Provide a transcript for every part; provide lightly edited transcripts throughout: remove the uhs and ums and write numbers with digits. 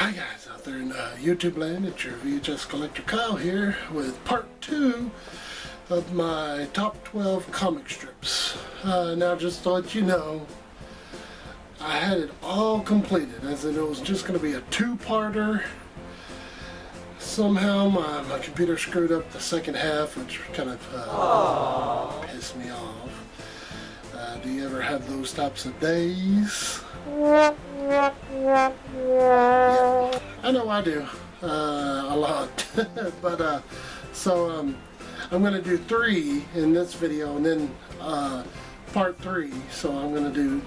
Hi guys out there in YouTube land, it's your VHS Collector Kyle here with part 2 of my top 12 comic strips. Now just to let you know, I had it all completed, as in it was just going to be a two-parter. Somehow my computer screwed up the second half, which kind of pissed me off. Do you ever have those types of days? Yeah, I know I do, a lot. But so I'm going to do 3 in this video, and then part 3. So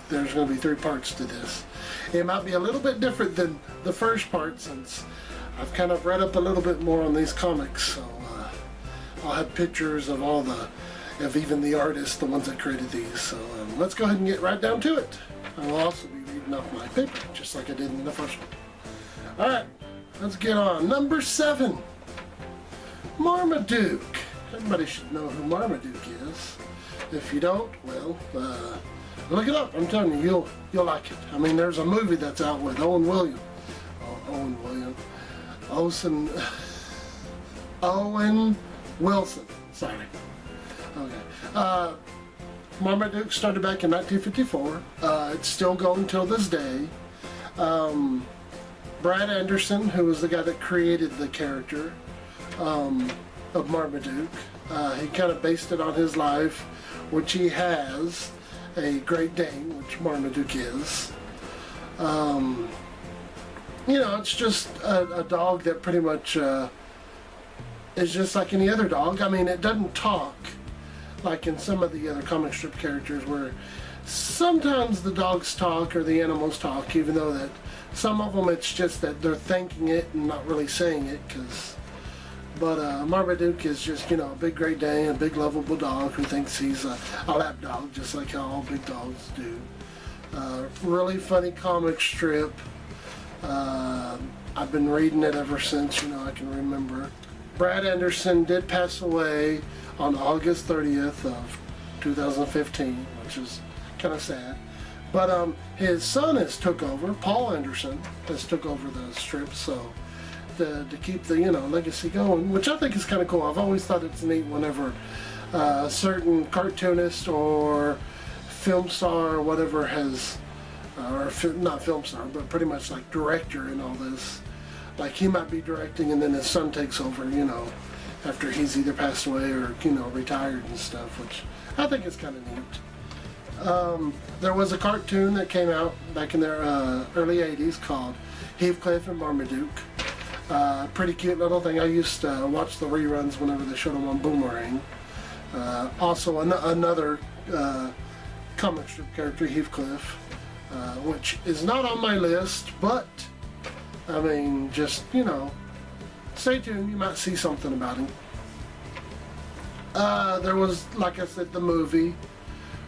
there's going to be 3 parts to this. It might be a little bit different than the first part, since I've kind of read up a little bit more on these comics. So I'll have pictures of even the artists, the ones that created these. So let's go ahead and get right down to it. I will also be reading off my paper, just like I did in the first one. Alright, let's get on. Number 7, Marmaduke. Everybody should know who Marmaduke is. If you don't, well, look it up. I'm telling you, you'll like it. I mean, there's a movie that's out with Owen Wilson. Sorry. Okay. Marmaduke started back in 1954. It's still going till this day. Brad Anderson, who was the guy that created the character of Marmaduke, he kind of based it on his life, which he has a Great Dane, which Marmaduke is. You know, it's just a dog that pretty much is just like any other dog. I mean, it doesn't talk like in some of the other comic strip characters, where sometimes the dogs talk or the animals talk, even though that some of them it's just that they're thinking it and not really saying it. But Marmaduke is just, you know, a big Great Dane, a big lovable dog who thinks he's a lap dog, just like how all big dogs do. Really funny comic strip. I've been reading it ever since, you know, I can remember. Brad Anderson did pass away on August 30th of 2015, which is kind of sad. But his son has took over. Paul Anderson has took over the strip, so to keep the, you know, legacy going, which I think is kind of cool. I've always thought it's neat whenever a certain cartoonist or film star or whatever has, not film star, but pretty much like director in all this. Like, he might be directing and then his son takes over, you know, after he's either passed away or, you know, retired and stuff, which I think is kind of neat. There was a cartoon that came out back in the early 80s called Heathcliff and Marmaduke. Pretty cute little thing. I used to watch the reruns whenever they showed them on Boomerang. Also another comic strip character, Heathcliff, which is not on my list, but I mean, just, you know, stay tuned, you might see something about him. There was, like I said, the movie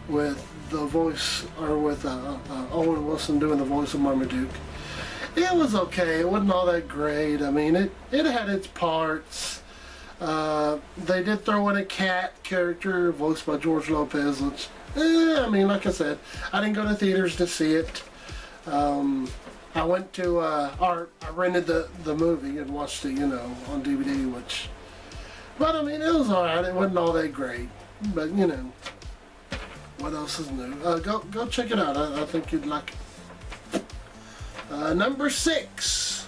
with the voice, or with Owen Wilson doing the voice of Marmaduke. It was okay, it wasn't all that great. I mean, it had its parts. They did throw in a cat character voiced by George Lopez, which, I mean, like I said, I didn't go to theaters to see it. I went to, I rented the movie and watched it, you know, on DVD, but I mean, it was alright. It wasn't all that great, but, you know, what else is new? Go check it out. I think you'd like it. Number 6,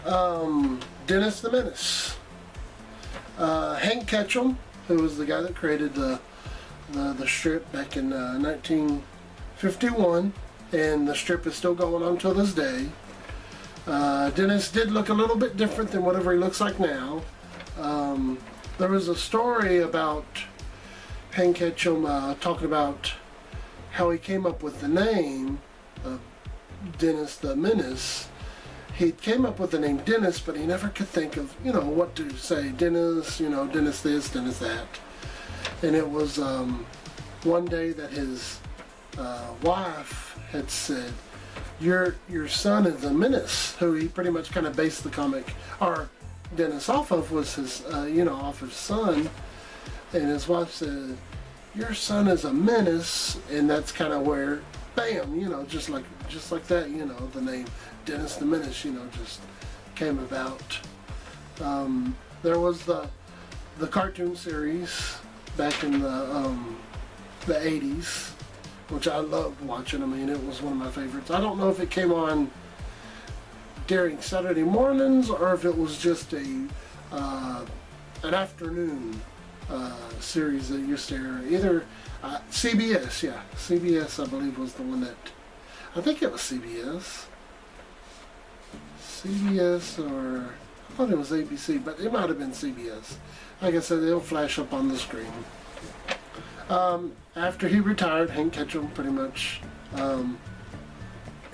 Dennis the Menace. Hank Ketchum, who was the guy that created the strip back in 1951. And the strip is still going on till this day. Dennis did look a little bit different than whatever he looks like now. There was a story about Hank Ketchum talking about how he came up with the name of Dennis the Menace. He came up with the name Dennis, but he never could think of, you know, what to say. Dennis, you know, Dennis this, Dennis that. And it was one day that his wife had said, your son is a menace, who he pretty much kind of based the comic, or Dennis, off of, was his, you know, off his son. And his wife said, your son is a menace, and that's kind of where, bam, you know, just like just like that, you know, the name Dennis the Menace, you know, just came about. There was the cartoon series back in the 80s, which I loved watching. I mean, it was one of my favorites. I don't know if it came on during Saturday mornings or if it was just an afternoon series that used to air. Either CBS, yeah, CBS I believe was the one that, I think it was CBS or I thought it was ABC, but it might have been CBS. Like I said, it'll flash up on the screen. After he retired, Hank Ketchum pretty much,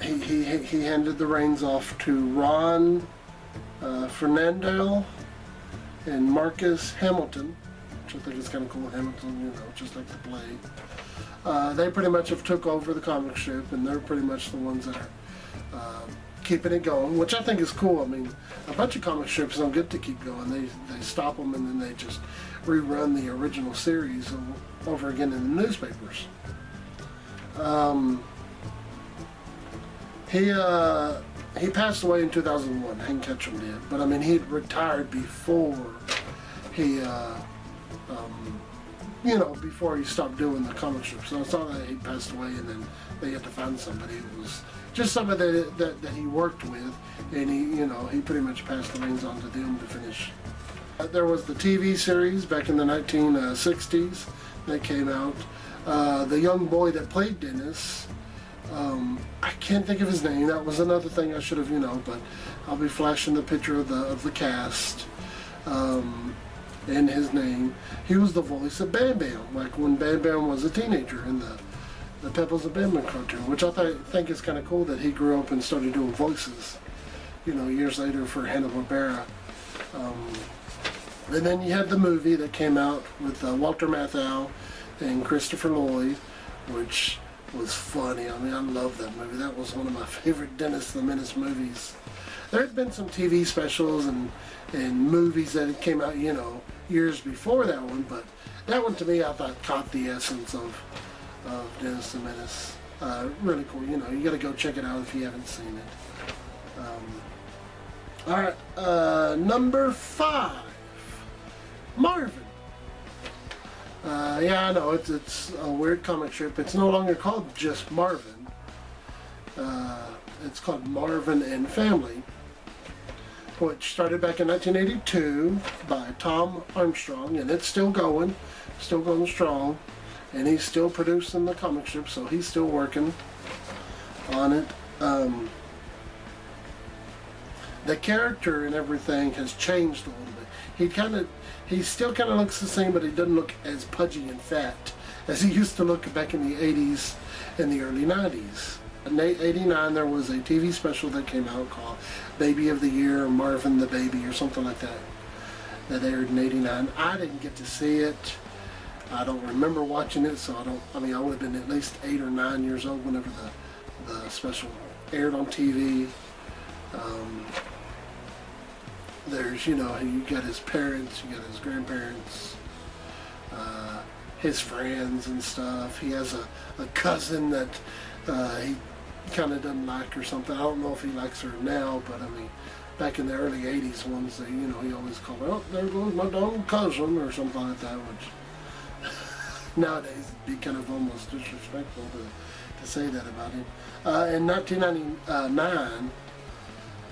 he handed the reins off to Ron Fernandel and Marcus Hamilton, which I think is kind of cool. Hamilton, you know, just like the play. They pretty much have took over the comic strip, and they're pretty much the ones that are keeping it going, which I think is cool. I mean, a bunch of comic strips don't get to keep going. They stop them and then they just rerun the original series over again in the newspapers. He passed away in 2001, Hank Ketchum did, but I mean, he'd retired before he, you know, before he stopped doing the comic strips. So it's not that he passed away and then they had to find somebody. It was just somebody that he worked with, and he, you know, he pretty much passed the reins on to them to finish. There was the TV series back in the 1960s that came out. The young boy that played Dennis, I can't think of his name. That was another thing I should have, you know, but I'll be flashing the picture of the cast and his name. He was the voice of Bam Bam, like when Bam Bam was a teenager in the Pebbles and Bam Bam cartoon, which I think is kind of cool that he grew up and started doing voices, you know, years later for Hanna-Barbera. And then you had the movie that came out with Walter Matthau and Christopher Lloyd, which was funny. I mean, I love that movie. That was one of my favorite Dennis the Menace movies. There had been some TV specials and movies that came out, you know, years before that one, but that one to me I thought caught the essence of Dennis the Menace. Really cool. You know, you got to go check it out if you haven't seen it. All right, number 5, Marvin. Yeah, I know it's a weird comic strip. It's no longer called just Marvin. It's called Marvin and Family, which started back in 1982 by Tom Armstrong, and it's still going strong, and he's still producing the comic strip, so he's still working on it. The character and everything has changed a little bit. He still kind of looks the same, but he doesn't look as pudgy and fat as he used to look back in the 80s and the early 90s. In 89, there was a TV special that came out called Baby of the Year, or Marvin the Baby, or something like that, that aired in 89. I didn't get to see it. I don't remember watching it, so I would have been at least 8 or 9 years old whenever the special aired on TV. There's, you know, you got his parents, you got his grandparents, his friends and stuff. He has a cousin that he kind of doesn't like or something. I don't know if he likes her now, but I mean, back in the early 80s ones, that, you know, he always called, oh, there goes my dumb cousin or something like that, which nowadays it'd be kind of almost disrespectful to say that about him. In 1999,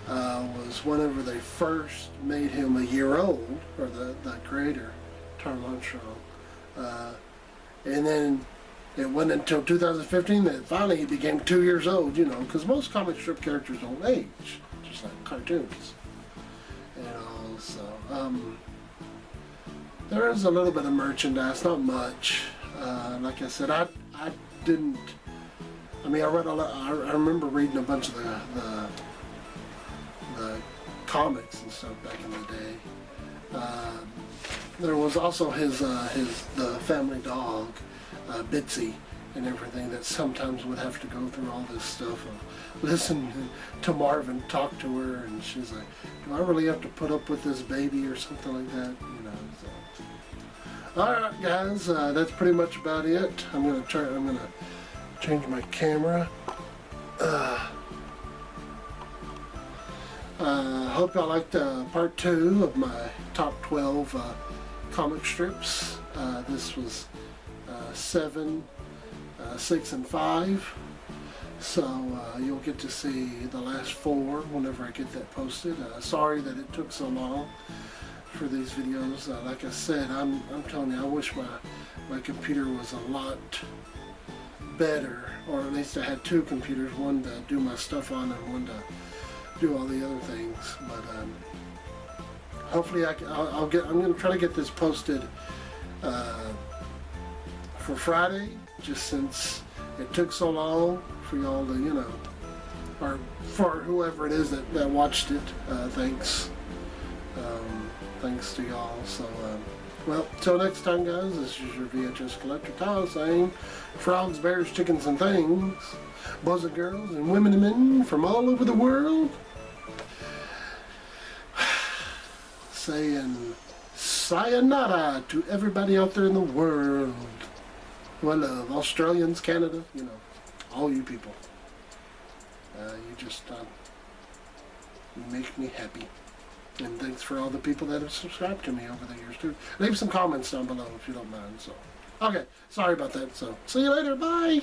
was whenever they first made him a year old, or the creator, Tom Armstrong. And then it went until 2015 that finally he became 2 years old, you know, because most comic strip characters don't age, just like cartoons. You know, so, there is a little bit of merchandise, not much. Like I said, I didn't, I mean, I read a lot, I remember reading a bunch of the comics and stuff back in the day. There was also the family dog, Bitsy, and everything, that sometimes would have to go through all this stuff of listen to Marvin talk to her, and she's like, do I really have to put up with this baby or something like that, you know, so. Alright guys, that's pretty much about it. I'm gonna change my camera. Hope y'all liked part 2 of my top 12 comic strips. This was 7, 6, and 5. So you'll get to see the last 4 whenever I get that posted. Sorry that it took so long for these videos. Like I said, I'm telling you, I wish my computer was a lot better, or at least I had 2 computers, one to do my stuff on and one to do all the other things. But hopefully I'm going to try to get this posted for Friday, just since it took so long for y'all to, you know, or for whoever it is that watched it. Thanks to y'all. So well, till next time, guys, this is your VHS Collector Tyler saying, frogs, bears, chickens, and things, boys and girls, and women and men from all over the world, saying sayonara to everybody out there in the world who I love. Australians, Canada, you know, all you people. You just make me happy. And thanks for all the people that have subscribed to me over the years too. Leave some comments down below if you don't mind. So, okay, sorry about that. So, see you later. Bye.